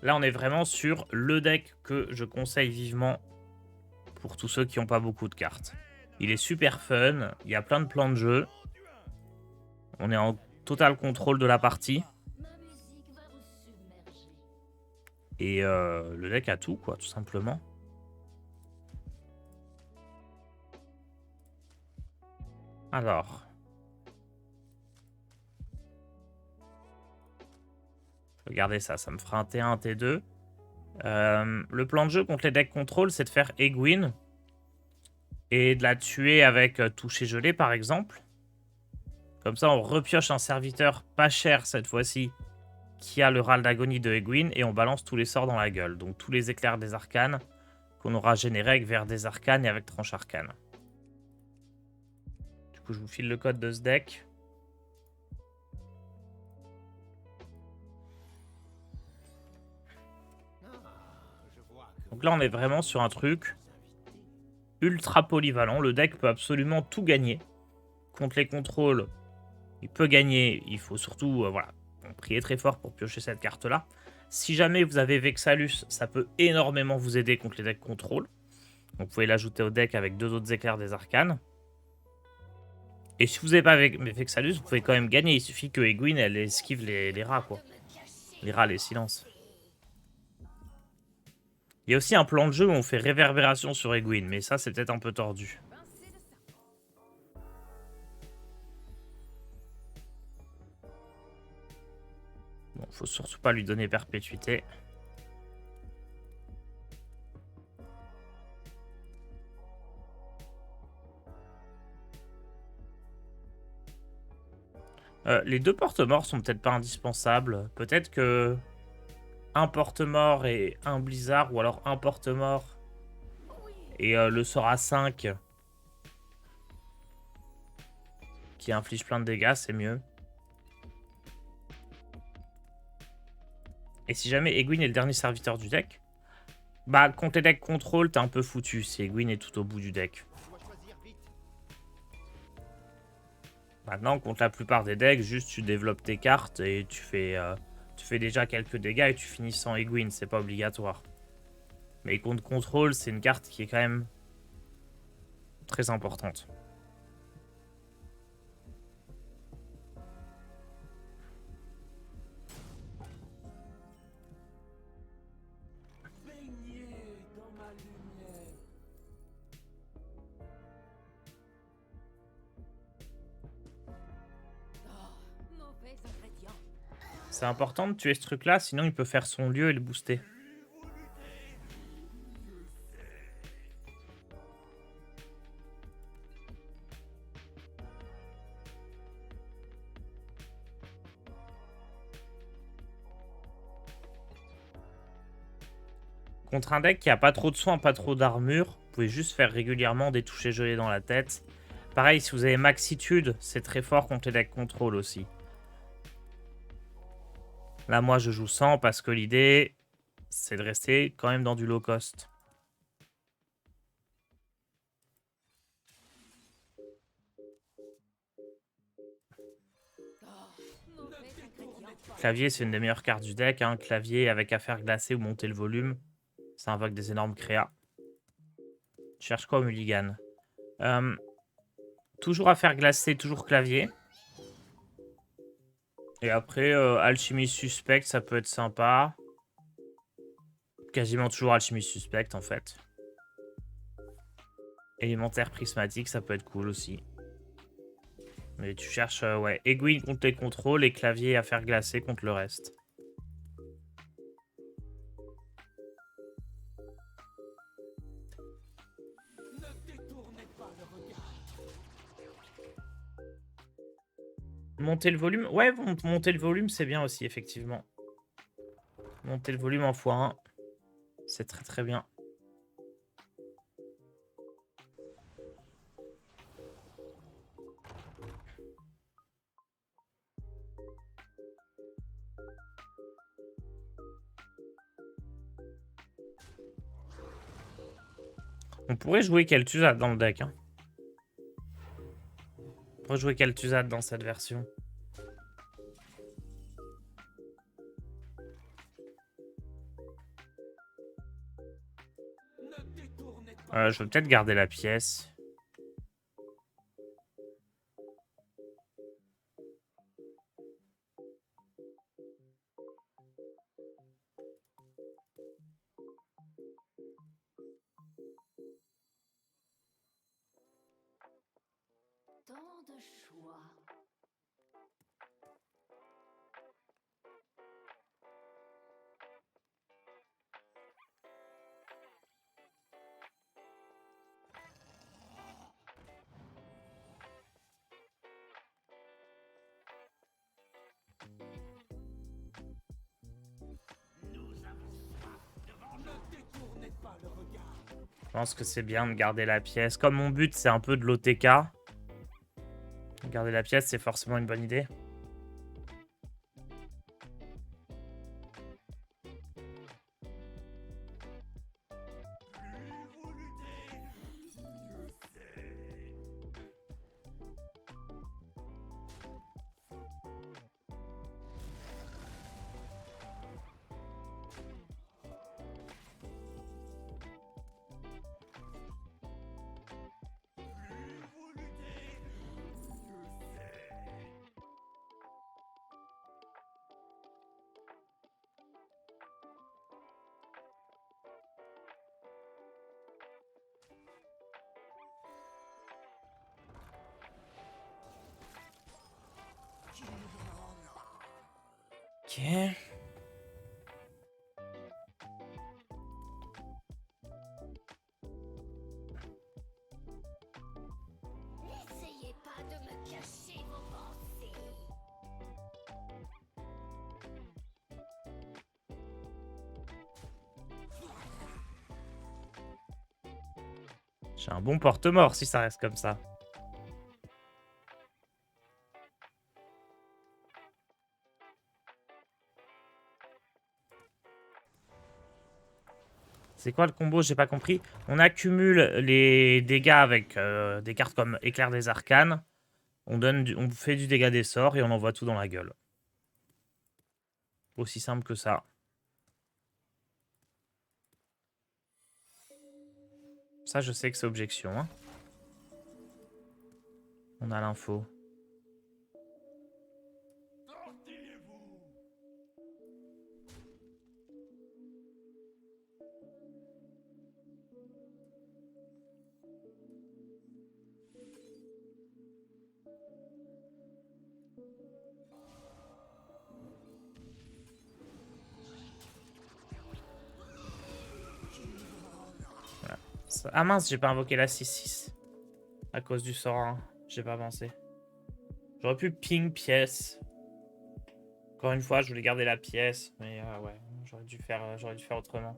Là, on est vraiment sur le deck que je conseille vivement pour tous ceux qui n'ont pas beaucoup de cartes. Il est super fun, il y a plein de plans de jeu. On est en total contrôle de la partie. Et le deck a tout, quoi, tout simplement. Alors. Regardez ça, ça me fera un T1, un T2. Le plan de jeu contre les decks contrôle, c'est de faire Egwin. Et de la tuer avec toucher gelé, par exemple. Comme ça, on repioche un serviteur pas cher cette fois-ci, qui a le râle d'agonie de Egwin, et on balance tous les sorts dans la gueule. Donc tous les éclairs des arcanes qu'on aura générés avec vers des arcanes et avec tranche arcane. Du coup, je vous file le code de ce deck. Donc là, on est vraiment sur un truc ultra polyvalent. Le deck peut absolument tout gagner. Contre les contrôles, il peut gagner. Il faut surtout voilà, prier très fort pour piocher cette carte-là. Si jamais vous avez Vexalus, ça peut énormément vous aider contre les decks contrôle. Donc vous pouvez l'ajouter au deck avec 2 autres éclairs des arcanes. Et si vous n'avez pas Vexalus, vous pouvez quand même gagner. Il suffit que Egwin, elle esquive les rats, quoi. Les rats, les silences. Il y a aussi un plan de jeu où on fait réverbération sur Egwin, mais ça, c'est peut-être un peu tordu. Bon, faut surtout pas lui donner perpétuité. Les 2 porte-morts sont peut-être pas indispensables. Peut-être que un porte-mort et un blizzard, ou alors un porte-mort et le sort à 5 qui inflige plein de dégâts, c'est mieux. Et si jamais Egwin est le dernier serviteur du deck, bah contre les decks contrôle, t'es un peu foutu si Egwin est tout au bout du deck. Maintenant, contre la plupart des decks, juste tu développes tes cartes et tu fais déjà quelques dégâts et tu finis sans Egwin, c'est pas obligatoire. Mais contre contrôle, c'est une carte qui est quand même très importante. C'est important de tuer ce truc-là, sinon il peut faire son lieu et le booster. Contre un deck qui a pas trop de soins, pas trop d'armure, vous pouvez juste faire régulièrement des touchés gelés dans la tête. Pareil, si vous avez Maxitude, c'est très fort contre les decks contrôle aussi. Là, moi, je joue 100 parce que l'idée, c'est de rester quand même dans du low cost. Clavier, c'est une des meilleures cartes du deck. Hein. Clavier avec affaire glacée ou monter le volume. Ça invoque des énormes créas. Tu cherches quoi au mulligan? Toujours affaire glacée, toujours clavier. Et après, alchimie suspecte, ça peut être sympa. Quasiment toujours alchimie suspecte, en fait. Élémentaire prismatique, ça peut être cool aussi. Mais tu cherches, ouais, Egwin contre les contrôles et clavier à faire glacer contre le reste. Monter le volume. Ouais, monter le volume, c'est bien aussi, effectivement. Monter le volume en x1. C'est très très bien. On pourrait jouer Kel'Thuzad dans le deck. Hein. On pourrait jouer Kel'Thuzad dans cette version. Je vais peut-être garder la pièce. Tant de choix. Je pense que c'est bien de garder la pièce. Comme mon but, c'est un peu de l'OTK. Garder la pièce, c'est forcément une bonne idée. Ok. N'essayez pas de me cacher vos pensées. J'ai un bon porte-mort si ça reste comme ça. C'est quoi le combo? J'ai pas compris. On accumule les dégâts avec des cartes comme Éclair des Arcanes. On fait du dégât des sorts et on envoie tout dans la gueule. Aussi simple que ça. Ça, je sais que c'est objection. Hein. On a l'info. Voilà. Ah mince, j'ai pas invoqué la 6-6. À cause du sort 1. J'ai pas pensé. J'aurais pu ping pièce. Encore une fois, je voulais garder la pièce. Mais ouais, j'aurais dû faire autrement.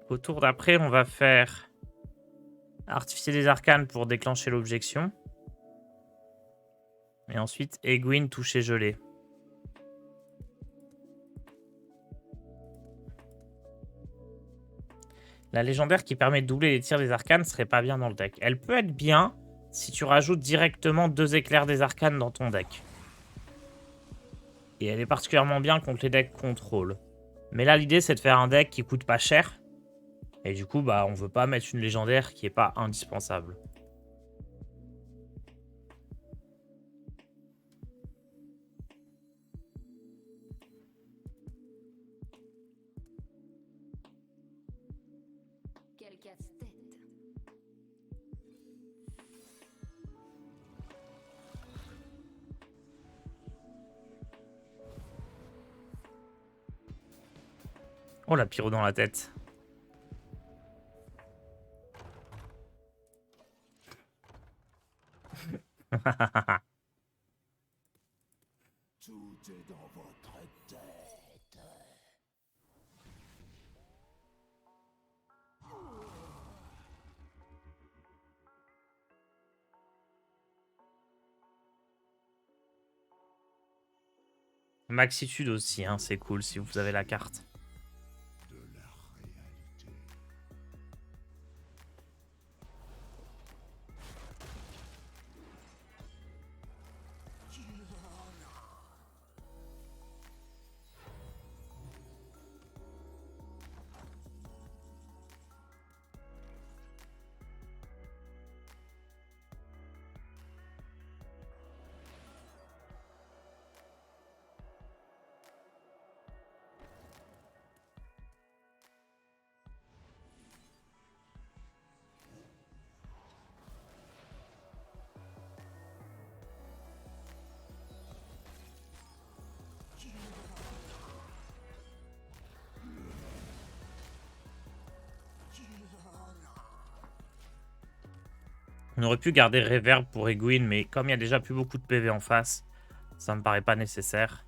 Au tour d'après, on va faire Artificier des Arcanes pour déclencher l'objection. Et ensuite, Egwene toucher gelé. La légendaire qui permet de doubler les tirs des arcanes serait pas bien dans le deck. Elle peut être bien si tu rajoutes directement 2 éclairs des arcanes dans ton deck. Et elle est particulièrement bien contre les decks contrôle. Mais là, l'idée, c'est de faire un deck qui coûte pas cher. Et du coup, bah, on veut pas mettre une légendaire qui est pas indispensable. Quel casse-tête. Oh, la pyro dans la tête. Tout est dans votre tête. Maxitude aussi, hein, c'est cool si vous avez la carte. De la réalité. On aurait pu garder Reverb pour Egwin, mais comme il y a déjà plus beaucoup de PV en face, ça me paraît pas nécessaire.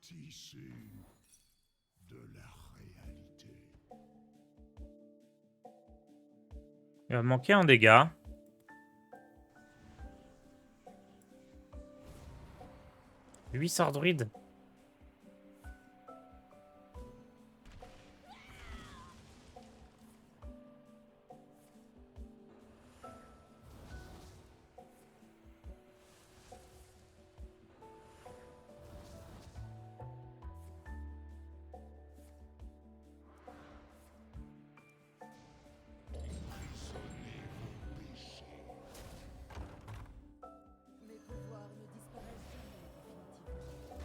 Tissu de la réalité. Il va me manquer un dégât. Lui sort druide.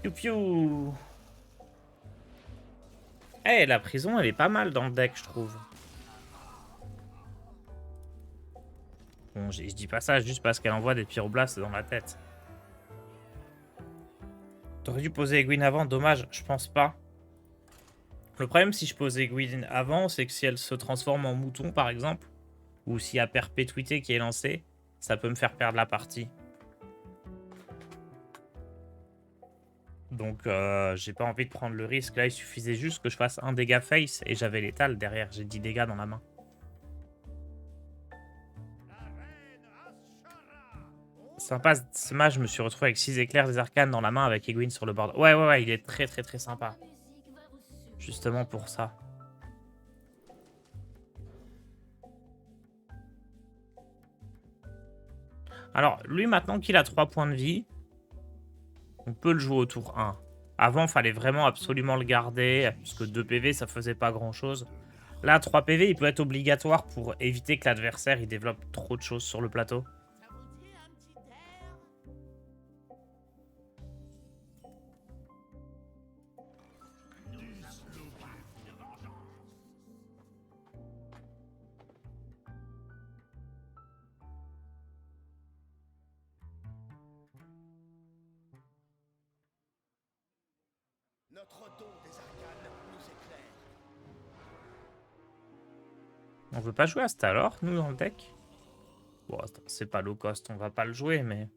Piou piou. Eh, la prison, elle est pas mal dans le deck, je trouve. Bon, je dis pas ça juste parce qu'elle envoie des pyroblastes dans la tête. T'aurais dû poser Egwin avant, dommage, je pense pas. Le problème si je pose Egwin avant, c'est que si elle se transforme en mouton par exemple, ou s'il y a perpétuité qui est lancée, ça peut me faire perdre la partie. Donc j'ai pas envie de prendre le risque. Là il suffisait juste que je fasse un dégât face et j'avais l'étal derrière, j'ai 10 dégâts dans la main. Sympa ce match, je me suis retrouvé avec 6 éclairs des arcanes dans la main avec Egwin sur le board. Ouais, il est très sympa. La musique va vous suivre. Justement pour ça. Alors, lui, maintenant qu'il a 3 points de vie, on peut le jouer au tour 1. Avant, il fallait vraiment absolument le garder, parce que 2 PV, ça faisait pas grand-chose. Là, 3 PV, il peut être obligatoire pour éviter que l'adversaire il développe trop de choses sur le plateau. Ça vous dit un petit air? Notre don des arcanes nous éclaire. On veut pas jouer à Stalor, nous, dans le deck? Bon, c'est pas low cost, on va pas le jouer, mais...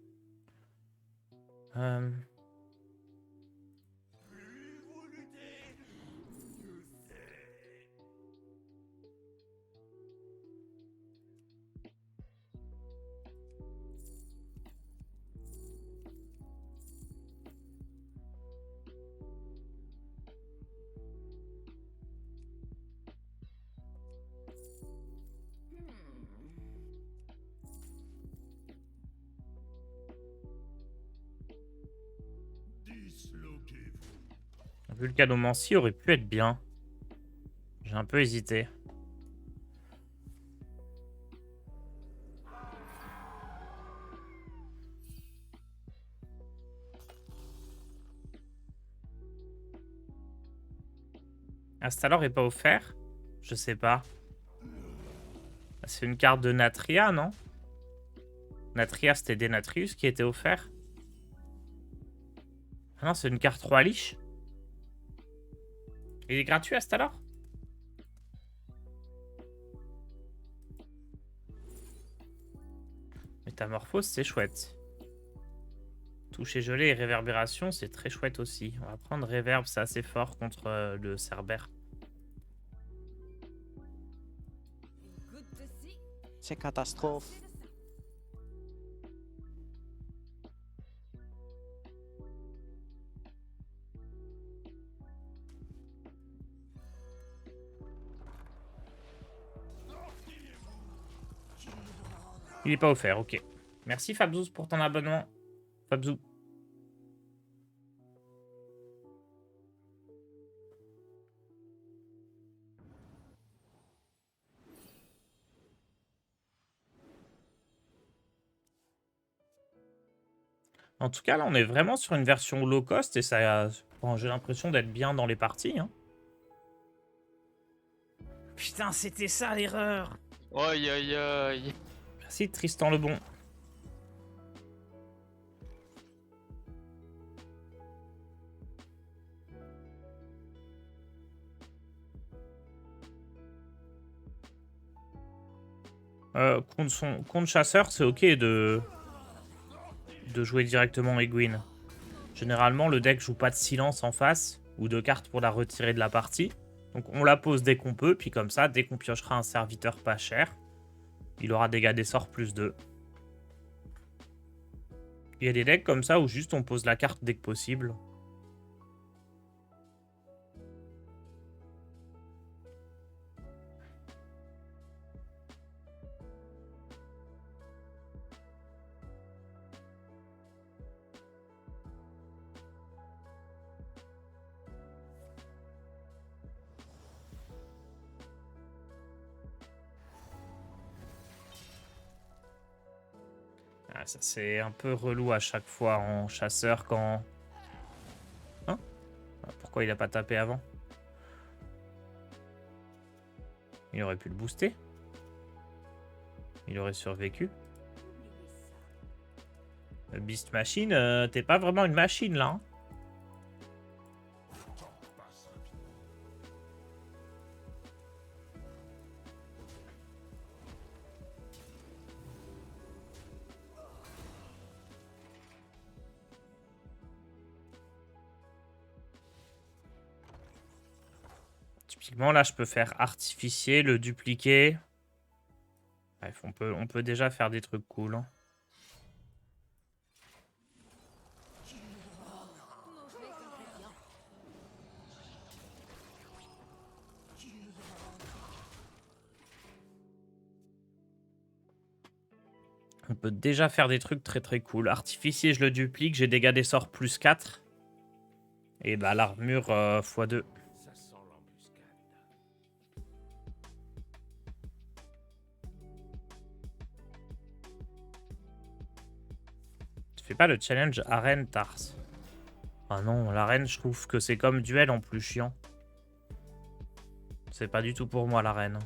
Vulcanomancie aurait pu être bien. J'ai un peu hésité. Astalor est pas offert? Je sais pas. C'est une carte de Natria, non? Natria, c'était Denatrius qui était offert. Ah non, c'est une carte Roi Lich. Il est gratuit Astalor? Métamorphose, c'est chouette. Toucher gelé et réverbération, c'est très chouette aussi. On va prendre Réverb, c'est assez fort contre le Cerbère. C'est catastrophe. Il est pas offert, ok. Merci Fabzouz pour ton abonnement. Fabzou. En tout cas, là, on est vraiment sur une version low cost et ça, bon, j'ai l'impression d'être bien dans les parties. Hein. Putain, c'était ça l'erreur. Aïe aïe aïe. Merci Tristan Lebon. Contre chasseur, c'est ok de jouer directement Egwene. Généralement, le deck joue pas de silence en face ou de cartes pour la retirer de la partie. Donc on la pose dès qu'on peut, puis comme ça, dès qu'on piochera un serviteur pas cher, il aura dégâts des sorts plus 2. Il y a des decks comme ça où juste on pose la carte dès que possible. Ah, ça c'est un peu relou à chaque fois en chasseur quand... Hein? Pourquoi il a pas tapé avant? Il aurait pu le booster. Il aurait survécu. Le Beast Machine, t'es pas vraiment une machine là. Hein. Typiquement, là, je peux faire artificier, le dupliquer. Bref, on peut déjà faire des trucs cool. Hein. On peut déjà faire des trucs très très cool. Artificier, je le duplique, j'ai dégâts des sorts plus 4. Et bah l'armure x2. Ça sent l'embuscade. Tu fais pas le challenge arène Tars. Ah non, l'arène, je trouve que c'est comme duel en plus chiant. C'est pas du tout pour moi l'arène.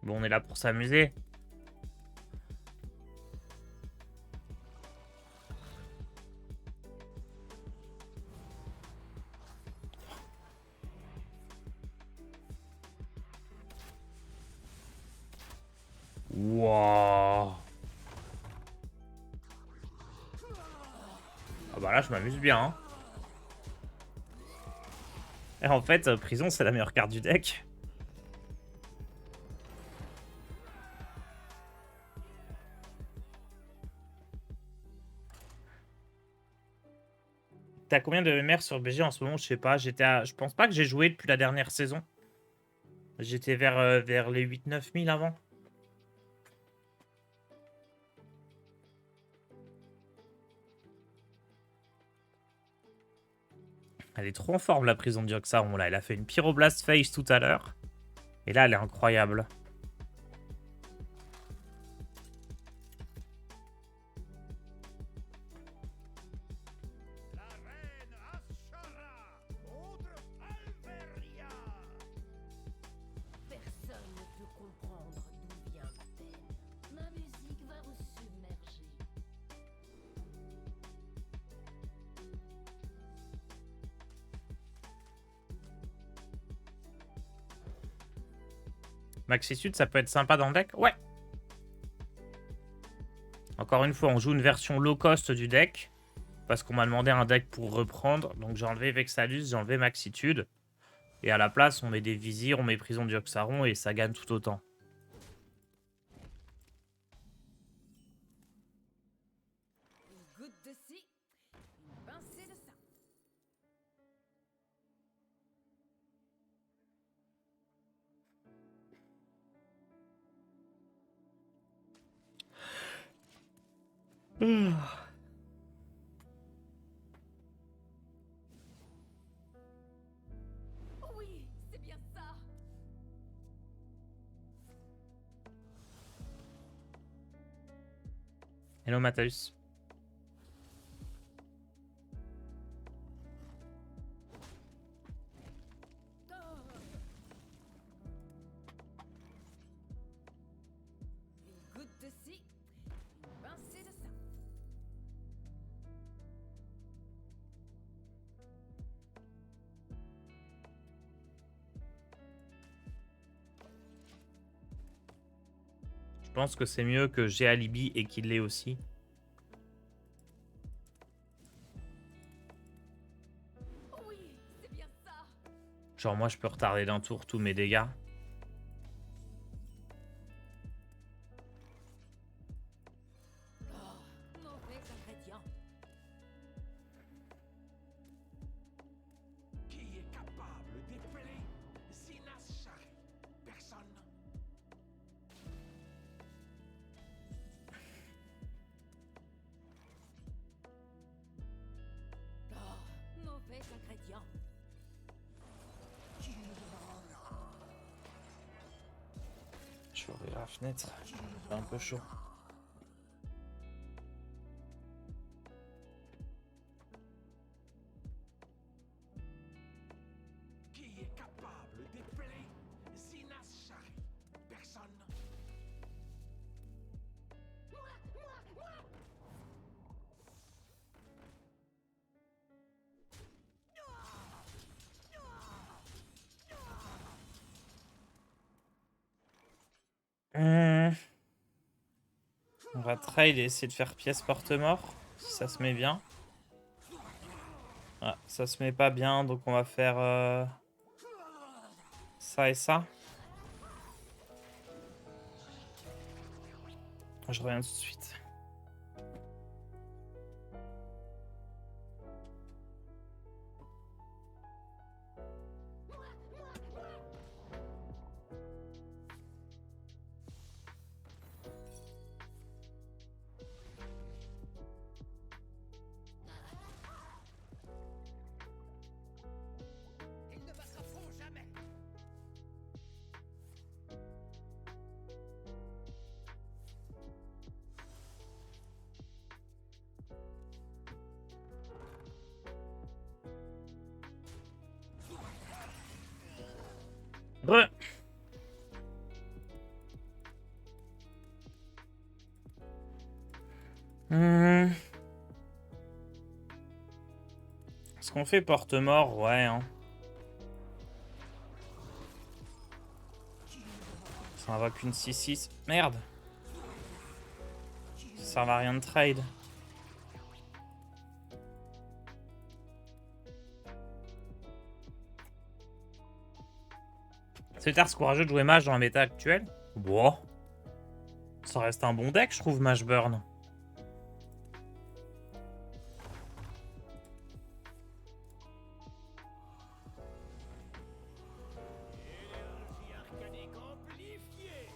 Bon, on est là pour s'amuser. Wouah. Ah bah là, je m'amuse bien. Hein. Et en fait, prison, c'est la meilleure carte du deck. T'as combien de MR sur BG en ce moment? Je sais pas. Je pense pas que j'ai joué depuis la dernière saison. J'étais vers les 8-9 000 avant. Elle est trop en forme, la prison de Dioxaron, là. Elle a fait une Pyroblast Face tout à l'heure. Et là, elle est incroyable. La reine Ashara contre Alveria. Personne ne peut comprendre d'où vient ma peine. Ma musique va vous submerger. Maxitude, ça peut être sympa dans le deck. Ouais. Encore une fois, on joue une version low cost du deck. Parce qu'on m'a demandé un deck pour reprendre. Donc j'ai enlevé Vexalus, j'ai enlevé Maxitude. Et à la place, on met des Vizirs, on met Prison du Oxaron et ça gagne tout autant. Une goutte de ci, une pincée de ça. Oui, c'est bien ça. Hello Matthäus. Une goutte de ci, une pincée de ça. Je pense que c'est mieux que j'ai Alibi et qu'il l'ait aussi. Oui, c'est bien ça. Genre moi je peux retarder d'un tour tous mes dégâts. Mauvais ingrédient. Qui est capable d'épeler Zinas Shari? Personne. Mauvais ingrédient. Je vais ouvrir la fenêtre. C'est un peu chaud. Qui est capable d'épeler Zinas Shari? Personne. On va trade et essayer de faire pièce porte-mort. Si ça se met bien. Ah, ça se met pas bien, donc on va faire ça et ça. Je reviens tout de suite. Ils ne m'attraperont jamais. Re. Est-ce qu'on fait porte-mort? Ouais, hein. Ça invoque une 6-6. Merde. Ça sert à rien de trade. C'est Ars courageux de jouer mage dans la méta actuelle? Bon. Ça reste un bon deck, je trouve, Mage Burn. Énergie arcanique amplifiée.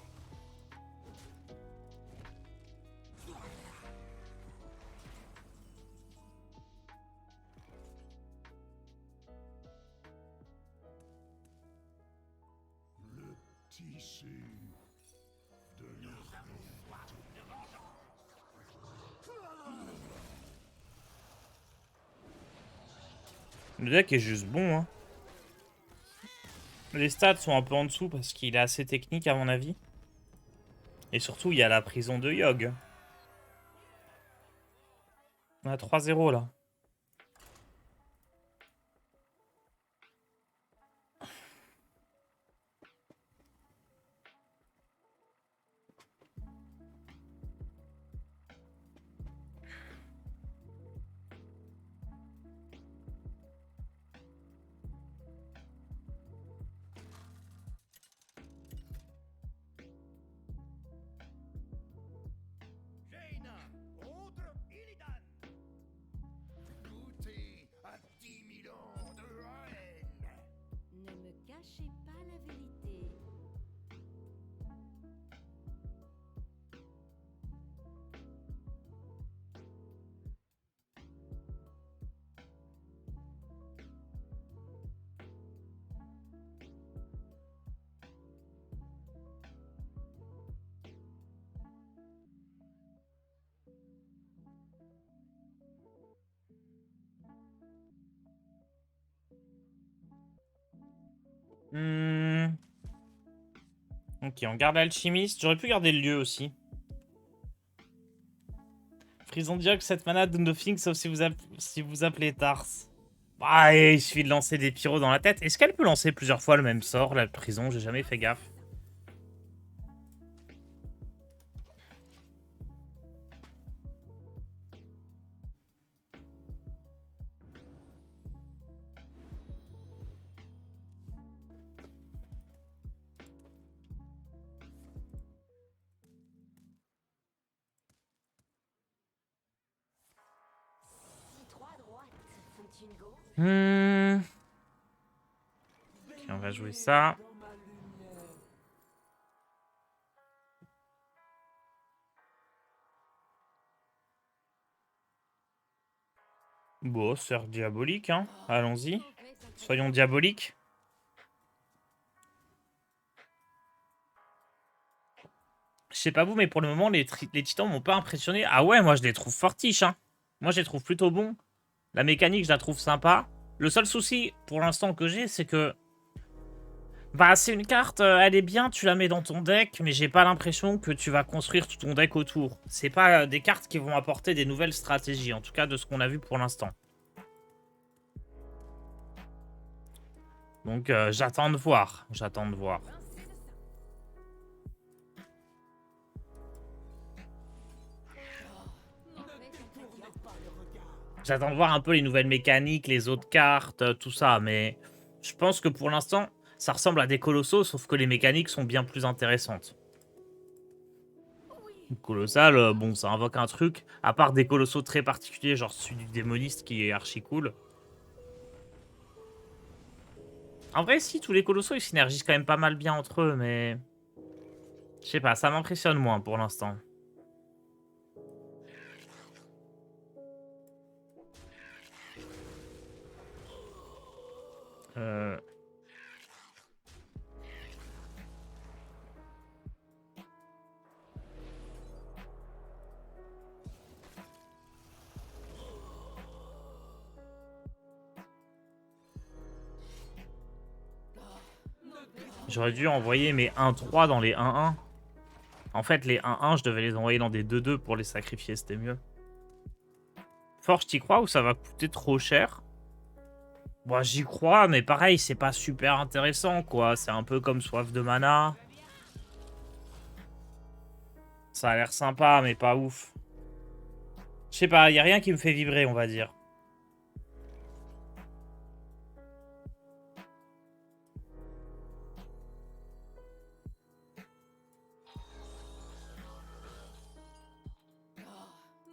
Le tissu de la réalité. Le deck est juste bon, hein. Les stats sont un peu en dessous parce qu'il est assez technique à mon avis. Et surtout, il y a la prison de Yogg. On a 3-0 là. Ok, on garde l'alchimiste. J'aurais pu garder le lieu aussi. Frison Dioc, cette mana do nothing sauf si vous appelez Tars. Ah, et il suffit de lancer des pyros dans la tête. Est-ce qu'elle peut lancer plusieurs fois le même sort, la prison? J'ai jamais fait gaffe. Si 3 à droite font une gauche. Ok, on va jouer ça. Bon, sœur diabolique, hein. Allons-y. Soyons diaboliques. Je sais pas vous, mais pour le moment, les titans m'ont pas impressionné. Ah ouais, moi je les trouve fortiches, hein. Moi je les trouve plutôt bons. La mécanique, je la trouve sympa. Le seul souci, pour l'instant, que j'ai, c'est que... Bah, c'est une carte, elle est bien, tu la mets dans ton deck, mais j'ai pas l'impression que tu vas construire tout ton deck autour. C'est pas des cartes qui vont apporter des nouvelles stratégies, en tout cas de ce qu'on a vu pour l'instant. Donc, j'attends de voir. J'attends de voir. J'attends de voir un peu les nouvelles mécaniques, les autres cartes, tout ça. Mais je pense que pour l'instant, ça ressemble à des Colossos, sauf que les mécaniques sont bien plus intéressantes. Colossal, bon, ça invoque un truc. À part des Colossos très particuliers, genre celui du démoniste qui est archi cool. En vrai, si, tous les Colossos, ils synergisent quand même pas mal bien entre eux, mais... Je sais pas, ça m'impressionne moins pour l'instant. J'aurais dû envoyer mes 1-3 dans les 1-1. En fait, les 1-1, je devais les envoyer dans des 2-2 pour les sacrifier, c'était mieux. Forge, t'y crois ou ça va coûter trop cher? Bon, j'y crois, mais pareil, c'est pas super intéressant, quoi. C'est un peu comme soif de mana. Ça a l'air sympa, mais pas ouf. Je sais pas, y a rien qui me fait vibrer, on va dire.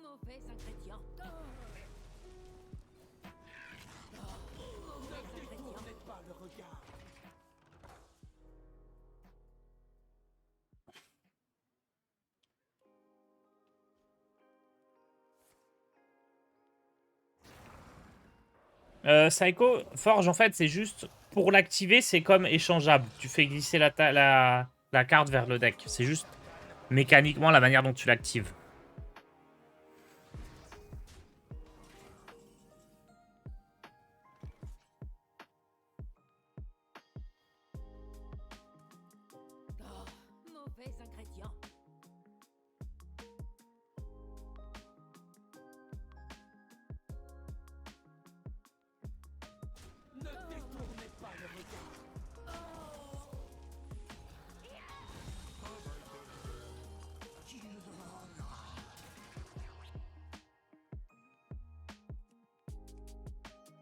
Mauvais ingrédient. Psycho, Forge, en fait, c'est juste... Pour l'activer, c'est comme échangeable. Tu fais glisser la carte vers le deck. C'est juste mécaniquement la manière dont tu l'actives. Mauvais ingrédient.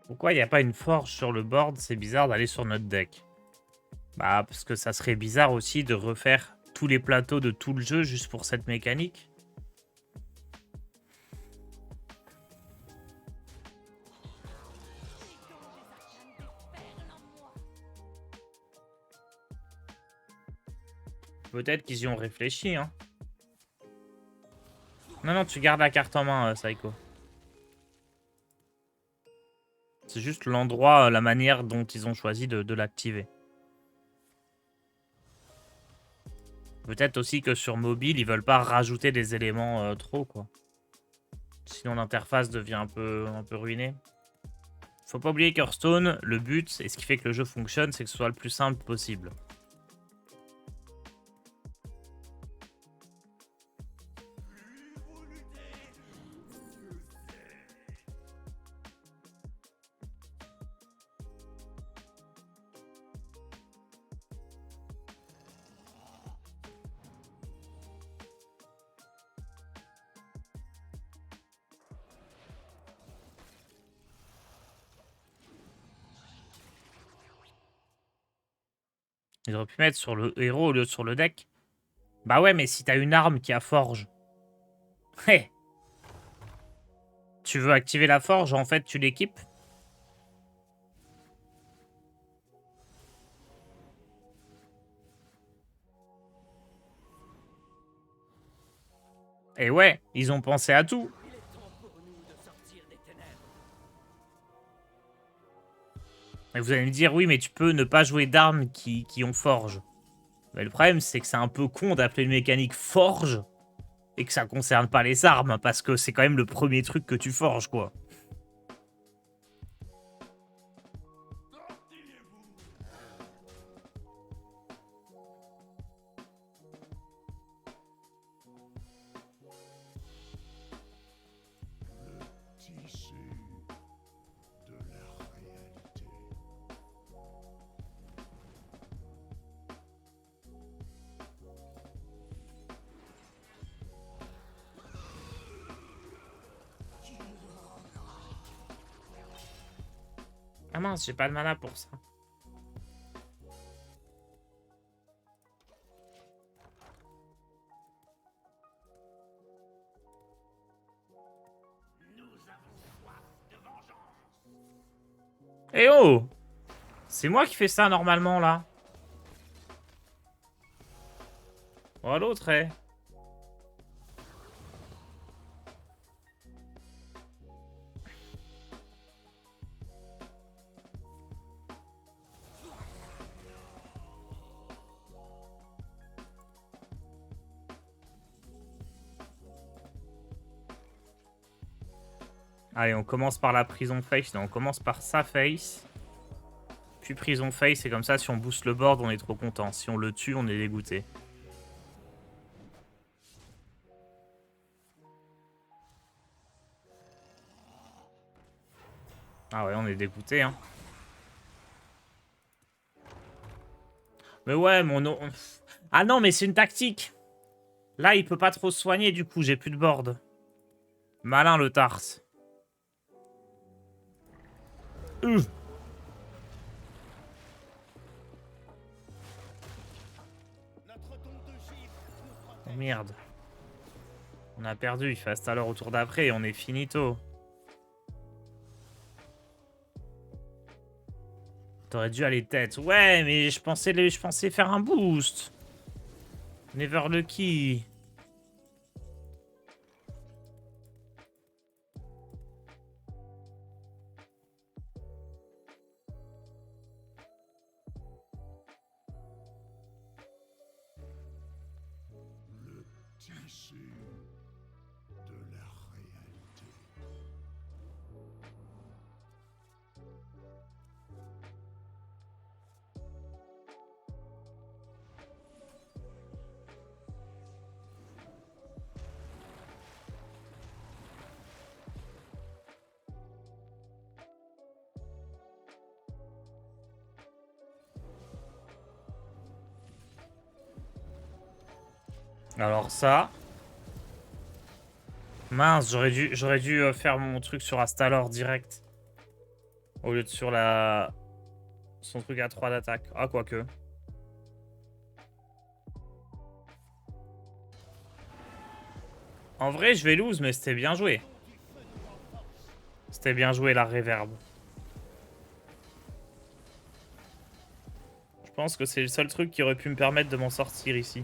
Pourquoi il n'y a pas une forge sur le board? C'est bizarre d'aller sur notre deck. Bah, parce que ça serait bizarre aussi de refaire tous les plateaux de tout le jeu juste pour cette mécanique. Peut-être qu'ils y ont réfléchi, hein. Non, non, tu gardes la carte en main, Psycho. C'est juste l'endroit, la manière dont ils ont choisi de l'activer. Peut-être aussi que sur mobile, ils veulent pas rajouter des éléments trop, quoi. Sinon, l'interface devient un peu ruinée. Faut pas oublier qu'Hearthstone, le but, et ce qui fait que le jeu fonctionne, c'est que ce soit le plus simple possible. Ils auraient pu mettre sur le héros au lieu de sur le deck. Bah ouais, mais si t'as une arme qui a forge. Hé. Tu veux activer la forge, en fait, tu l'équipes. Et ouais, ils ont pensé à tout. Et vous allez me dire, oui, mais tu peux ne pas jouer d'armes qui ont forge. Mais le problème, c'est que c'est un peu con d'appeler une mécanique forge et que ça concerne pas les armes, parce que c'est quand même le premier truc que tu forges, quoi. Tissu de la réalité. Ah mince, j'ai pas de mana pour ça. Eh oh! C'est moi qui fais ça normalement là. Oh l'autre, eh. Allez, on commence par la prison face. Non, on commence par sa face. Puis prison face, et comme ça, si on booste le board, on est trop content. Si on le tue, on est dégoûté. Ah ouais, on est dégoûté, hein. Mais ouais, Ah non, mais c'est une tactique. Là, il peut pas trop se soigner, du coup, j'ai plus de board. Malin, le Tarse. Oh merde. On a perdu, il fait hasta l'heure au tour d'après et on est finito. T'aurais dû aller tête. Ouais, mais je pensais faire un boost. Never lucky. Le tissu de la réalité. Alors ça... Mince, j'aurais dû faire mon truc sur Astalor direct. Au lieu de sur la... Son truc à 3 d'attaque. Ah, quoique. En vrai, je vais lose, mais c'était bien joué. C'était bien joué, la reverb. Je pense que c'est le seul truc qui aurait pu me permettre de m'en sortir ici.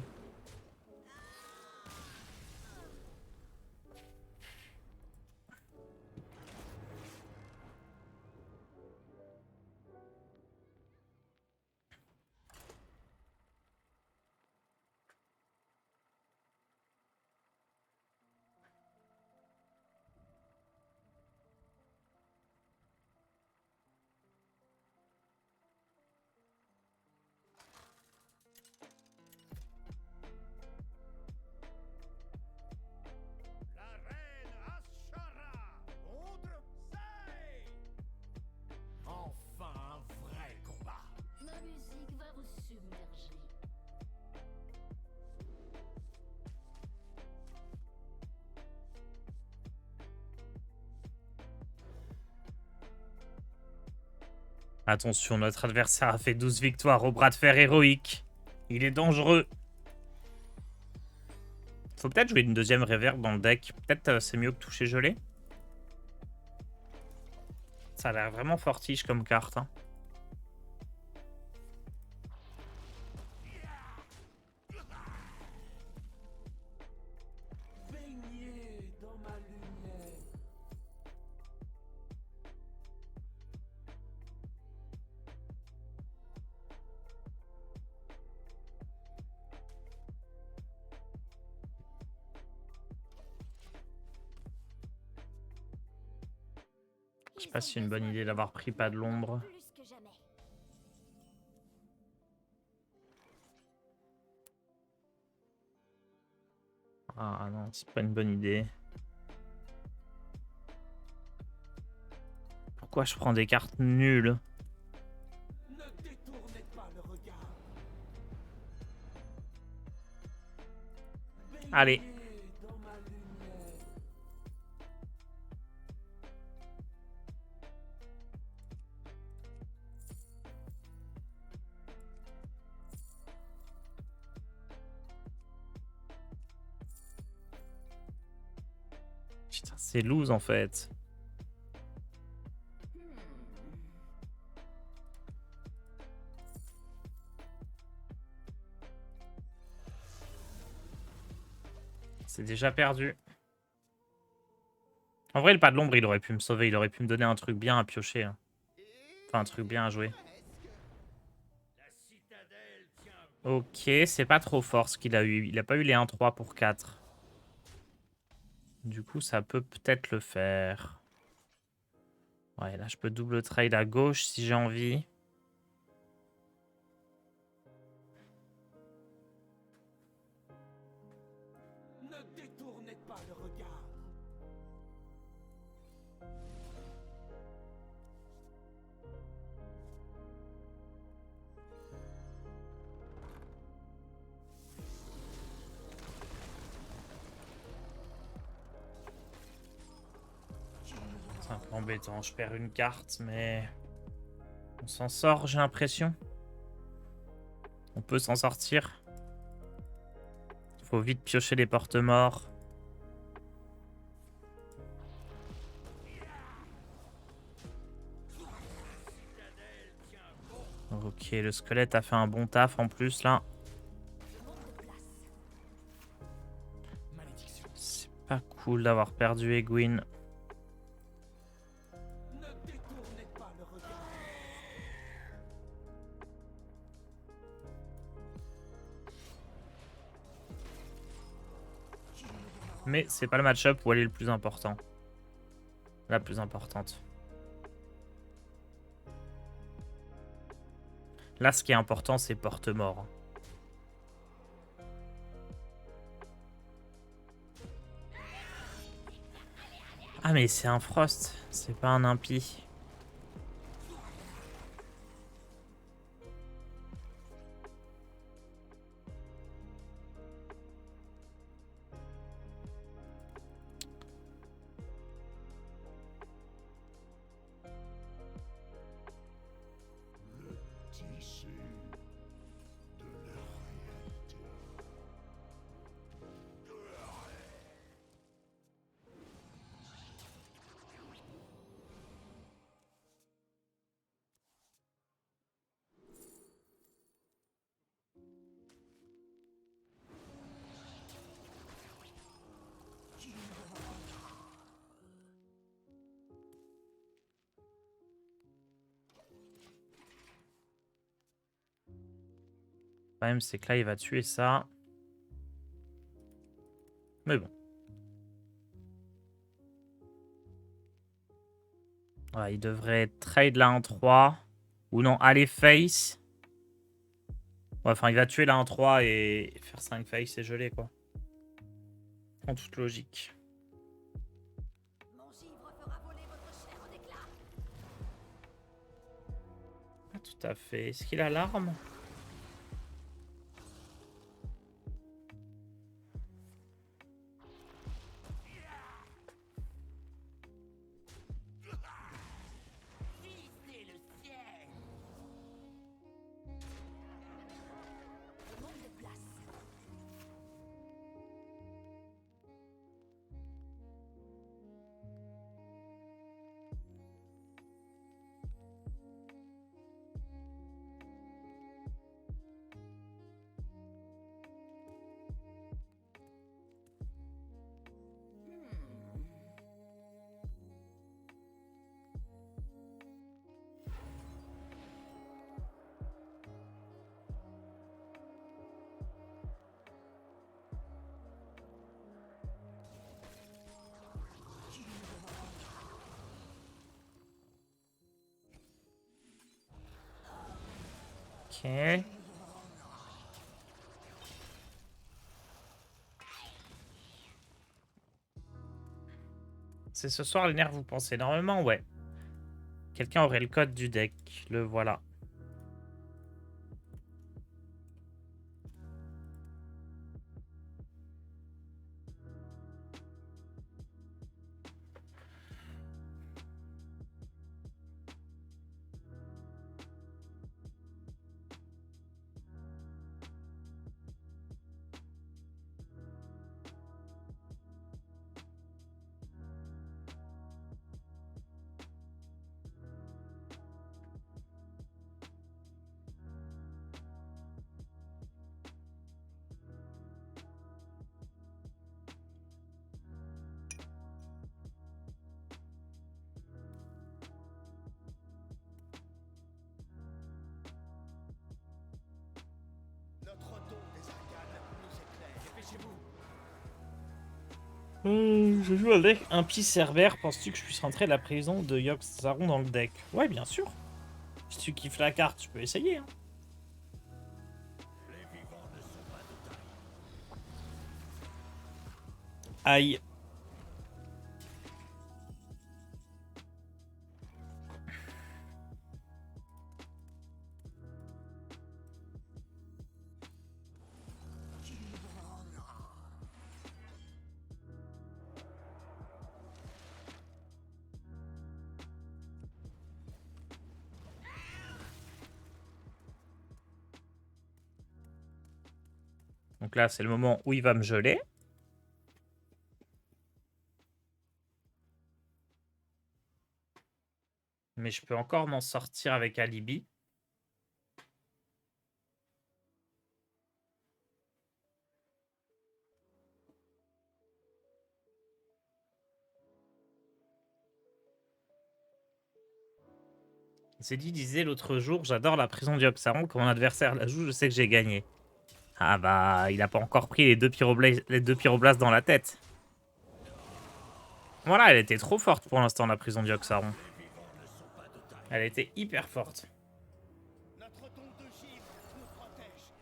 Attention, notre adversaire a fait 12 victoires au bras de fer héroïque. Il est dangereux. Faut peut-être jouer une deuxième réverb dans le deck. Peut-être c'est mieux que toucher gelé. Ça a l'air vraiment fortiche comme carte. Hein. Baignez dans ma lumière. Je sais pas si c'est une bonne idée d'avoir pris pas de l'ombre. Plus que jamais. Ah non, c'est pas une bonne idée. Pourquoi je prends des cartes nulles? Ne détournez pas le regard. Allez. Baignez dans ma lumière. Putain, c'est loose en fait. C'est déjà perdu. En vrai, le pas de l'ombre, il aurait pu me sauver. Il aurait pu me donner un truc bien à piocher. Hein. Enfin, un truc bien à jouer. Ok, c'est pas trop fort ce qu'il a eu. Il a pas eu les 1-3 pour 4. Du coup, ça peut peut-être le faire. Ouais, là, je peux double trade à gauche si j'ai envie. Ne détournez pas le regard. C'est un peu embêtant. Je perds une carte, mais... On s'en sort, j'ai l'impression. On peut s'en sortir. Faut vite piocher les porte-morts. Ok, le squelette a fait un bon taf en plus là. C'est pas cool d'avoir perdu Egwin. Ne détournez pas le regard. Mais c'est pas le match-up où elle est le plus important. La plus importante. Là, ce qui est important, c'est porte-mort. Ah, mais c'est un Frost. C'est pas un impie. Tissu de la réalité. Le problème, c'est que là, il va tuer ça. Mais bon. Ouais, il devrait trade la 1-3. Ou non, aller face. Ouais, enfin, il va tuer la 1-3 et faire 5 face et geler, quoi. En toute logique. Mon givre fera voler votre chair en éclats. Pas tout à fait. Est-ce qu'il a l'arme? Visez le ciel. Ok. C'est ce soir les nerfs, vous pensez? Normalement, ouais. Quelqu'un aurait le code du deck. Le voilà. Je joue avec un petit Cerbère. Penses-tu que je puisse rentrer la prison de Yogg-Saron dans le deck? Ouais, bien sûr. Si tu kiffes la carte, tu peux essayer. Hein. Aïe. Donc là, c'est le moment où il va me geler. Mais je peux encore m'en sortir avec Alibi. Zeddy disait l'autre jour, j'adore la prison du Yogg-Saron. Quand mon adversaire la joue, je sais que j'ai gagné. Ah bah, il a pas encore pris les deux pyroblastes dans la tête. Voilà, elle était trop forte pour l'instant, la prison du Yogg-Saron. Elle était hyper forte. Notre don de givre nous protège.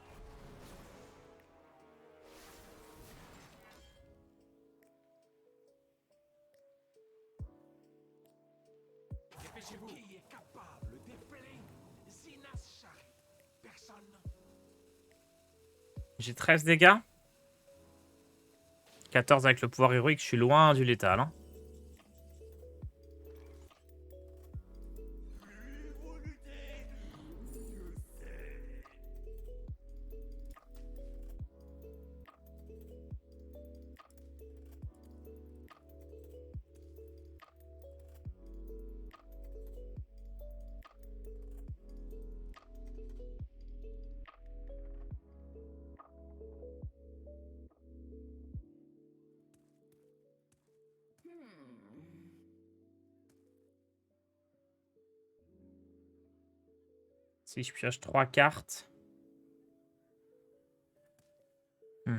Dépêchez-vous. Qui est capable d'épeler Zinas Shari? Personne. J'ai 13 dégâts. 14 avec le pouvoir héroïque, je suis loin du létal. Hein. Si je pioche 3 cartes. Le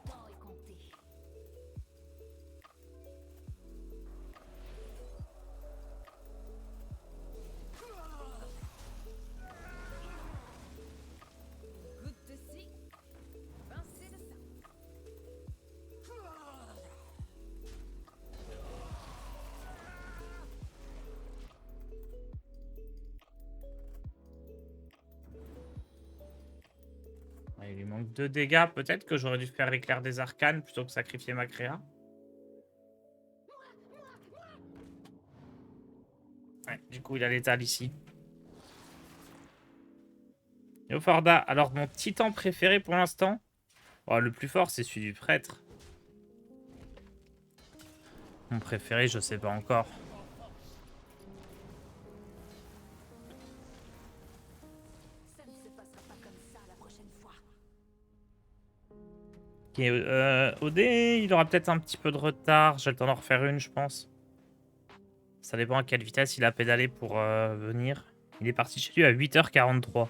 temps est compté. Goûte de ci, pincez de ça. Ouais, il lui manque 2 dégâts. Peut-être que j'aurais dû faire l'éclair des arcanes plutôt que sacrifier ma créa. Ouais, du coup, il a l'étal ici. Yoforda, alors mon titan préféré pour l'instant, oh, le plus fort, c'est celui du prêtre. Mon préféré, je sais pas encore. Ça ne se passera pas comme ça la prochaine fois. Ok, OD, il aura peut-être un petit peu de retard. J'ai le temps d'en refaire une, je pense. Ça dépend à quelle vitesse il a pédalé pour venir. Il est parti chez lui à 8h43.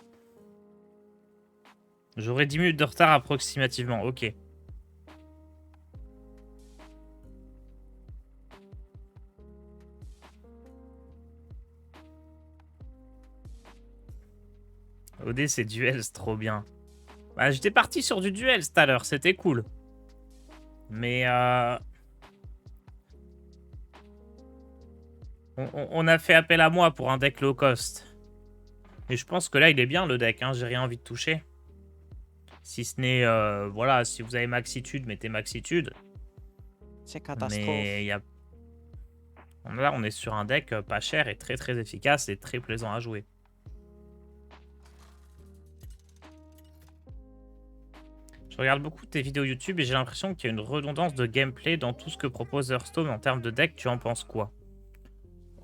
J'aurai 10 minutes de retard approximativement, ok. OD, c'est duel, c'est trop bien. Bah, j'étais parti sur du duel tout à l'heure, c'était cool. Mais on a fait appel à moi pour un deck low cost. Et je pense que là, il est bien le deck, hein, j'ai rien envie de toucher. Si ce n'est, voilà, si vous avez Maxitude, mettez Maxitude. C'est catastrophe. Mais là, on est sur un deck pas cher et très très efficace et très plaisant à jouer. Je regarde beaucoup tes vidéos YouTube et j'ai l'impression qu'il y a une redondance de gameplay dans tout ce que propose Hearthstone en termes de deck. Tu en penses quoi?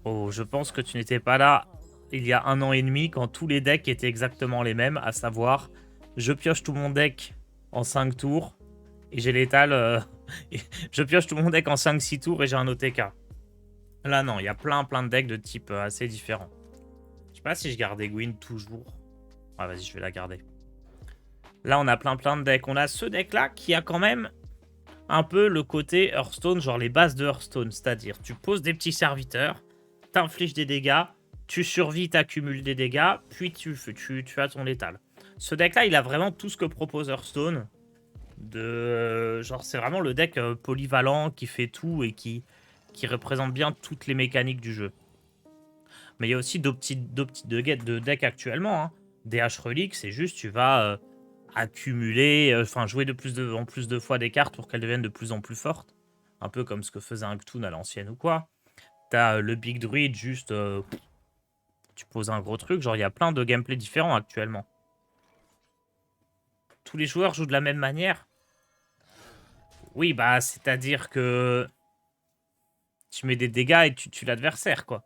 Oh, je pense que tu n'étais pas là il y a 1 an et demi quand tous les decks étaient exactement les mêmes, à savoir, je pioche tout mon deck en 5 tours et j'ai l'étal. Je pioche tout mon deck en 5-6 tours et j'ai un OTK. Là, non, il y a plein de decks de type assez différents. Je sais pas si je garde Egwene toujours. Ah, vas-y, je vais la garder. Là, on a plein de decks. On a ce deck-là qui a quand même un peu le côté Hearthstone, genre les bases de Hearthstone. C'est-à-dire, tu poses des petits serviteurs, t'infliges des dégâts, tu survis, t'accumules des dégâts, puis tu as ton létal. Ce deck-là, il a vraiment tout ce que propose Hearthstone. Genre, c'est vraiment le deck polyvalent qui fait tout et qui représente bien toutes les mécaniques du jeu. Mais il y a aussi deux petits de decks actuellement. Hein. DH Relic, c'est juste, tu vas accumuler, jouer en plus de fois des cartes pour qu'elles deviennent de plus en plus fortes. Un peu comme ce que faisait un Cthulhu à l'ancienne ou quoi. T'as le Big Druid, juste, tu poses un gros truc. Genre, il y a plein de gameplays différents actuellement. Tous les joueurs jouent de la même manière. Oui, bah, c'est-à-dire que tu mets des dégâts et tu tues l'adversaire, quoi.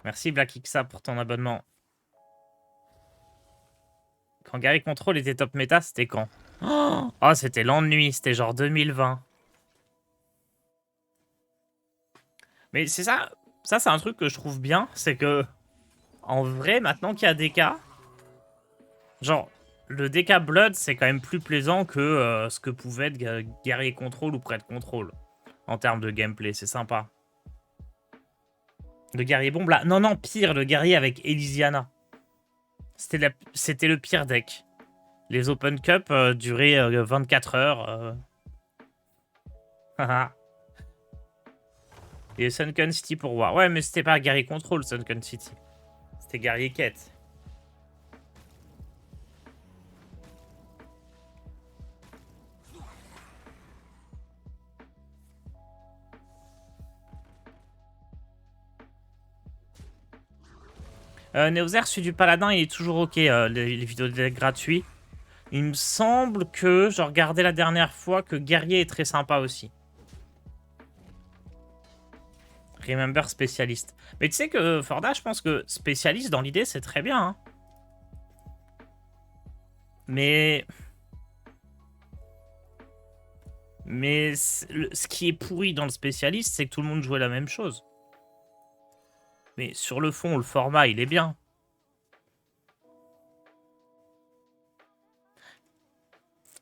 Merci Black Xa pour ton abonnement. Quand Gary Control était top méta, c'était quand? Oh, c'était l'ennui, c'était genre 2020. Mais c'est ça c'est un truc que je trouve bien, c'est que en vrai, maintenant qu'il y a DK, genre le DK Blood, c'est quand même plus plaisant que ce que pouvait être Guerrier Control ou Prêtre Control. En termes de gameplay, c'est sympa. Le Guerrier Bombe là. Non, pire, le Guerrier avec Elysiana. C'était le pire deck. Les Open Cup duraient 24 heures. Et Sunken City pour voir. Ouais, mais c'était pas Guerrier Control, Sunken City. C'était Guerrier Quête. Neozer, celui du Paladin, il est toujours ok, les vidéos de deck gratuits. Il me semble que, je regardais la dernière fois, que Guerrier est très sympa aussi. Remember spécialiste. Mais tu sais que, Forda, je pense que spécialiste, dans l'idée, c'est très bien. Hein. Mais ce qui est pourri dans le spécialiste, c'est que tout le monde jouait la même chose. Mais sur le fond, le format, il est bien.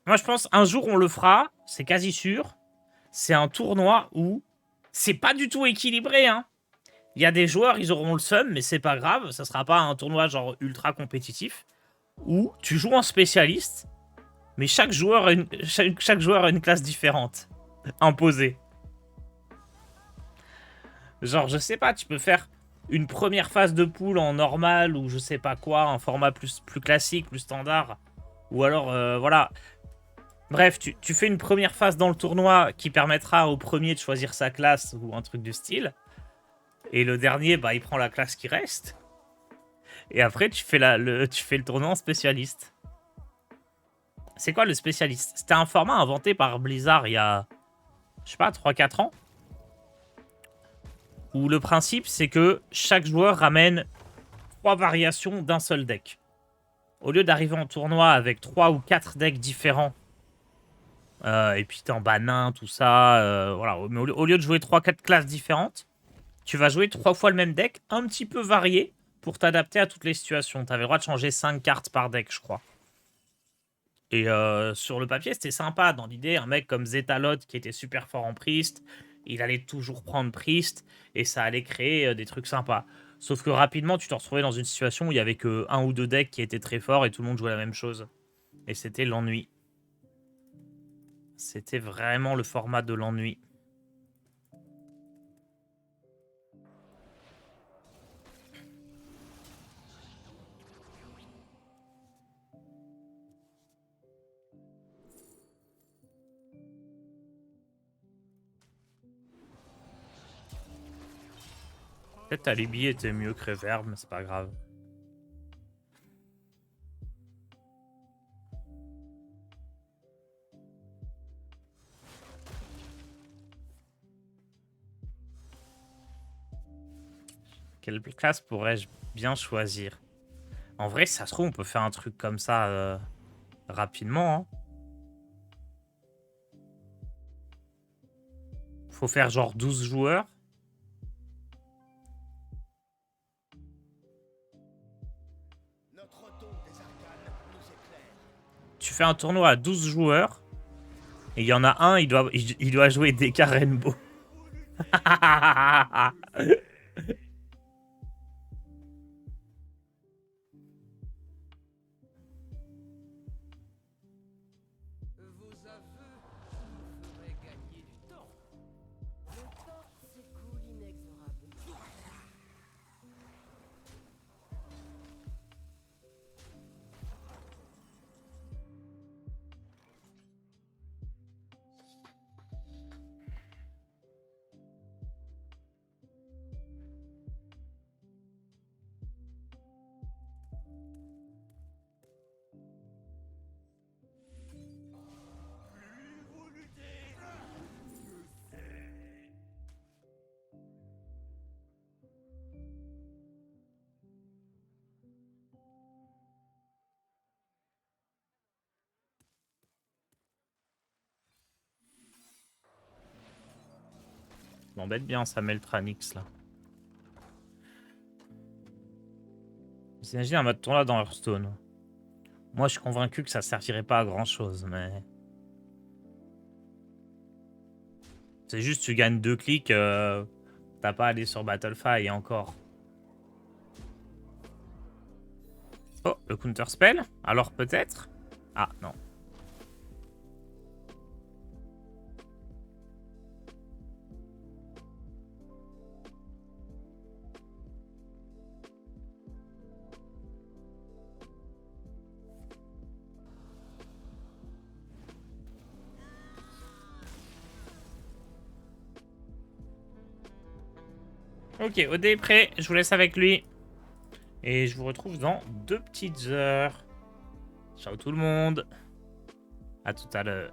Moi, je pense un jour, on le fera. C'est quasi sûr. C'est un tournoi où c'est pas du tout équilibré. Hein. Il y a des joueurs, ils auront le seum, mais c'est pas grave. Ça sera pas un tournoi genre ultra compétitif. Où tu joues en spécialiste, mais chaque joueur a une classe différente. Imposée. Genre, je sais pas, tu peux faire une première phase de poule en normal ou je sais pas quoi, un format plus classique, plus standard. Ou alors, voilà. Bref, tu fais une première phase dans le tournoi qui permettra au premier de choisir sa classe ou un truc du style. Et le dernier, bah, il prend la classe qui reste. Et après, tu fais le tournoi en spécialiste. C'est quoi le spécialiste? C'était un format inventé par Blizzard il y a, je sais pas, 3-4 ans. Où le principe, c'est que chaque joueur ramène 3 variations d'un seul deck. Au lieu d'arriver en tournoi avec 3 ou 4 decks différents, et puis t'es en banin, tout ça, voilà. Mais au lieu de jouer 3-4 classes différentes, tu vas jouer 3 fois le même deck, un petit peu varié, pour t'adapter à toutes les situations. Tu avais le droit de changer 5 cartes par deck, je crois. Et sur le papier, c'était sympa. Dans l'idée, un mec comme Zetalot qui était super fort en Priest, il allait toujours prendre Priest et ça allait créer des trucs sympas. Sauf que rapidement, tu te retrouvais dans une situation où il y avait que 1 ou 2 decks qui étaient très forts et tout le monde jouait la même chose. Et c'était l'ennui. C'était vraiment le format de l'ennui. Peut-être Alibi était mieux que Reverb, mais c'est pas grave. Quelle classe pourrais-je bien choisir? En vrai, ça se trouve, on peut faire un truc comme ça rapidement. Hein. Faut faire genre 12 joueurs. Notre don des arcanes nous éclaire. Tu fais un tournoi à 12 joueurs. Et il y en a un, il doit jouer DK Rainbow. Vos aveux vous feraient gagner du temps. Le temps s'écoule inexorablement. M'embête bien ça Meltranix là. Vous imaginez un mode tournoi dans Hearthstone. Moi je suis convaincu que ça servirait pas à grand chose, mais. C'est juste tu gagnes 2 clics, t'as pas à aller sur Battlefy et encore. Oh, le counter spell? Alors peut-être? Ah non. Ok, Odé est prêt, je vous laisse avec lui. Et je vous retrouve dans 2 petites heures. Ciao tout le monde. À tout à l'heure.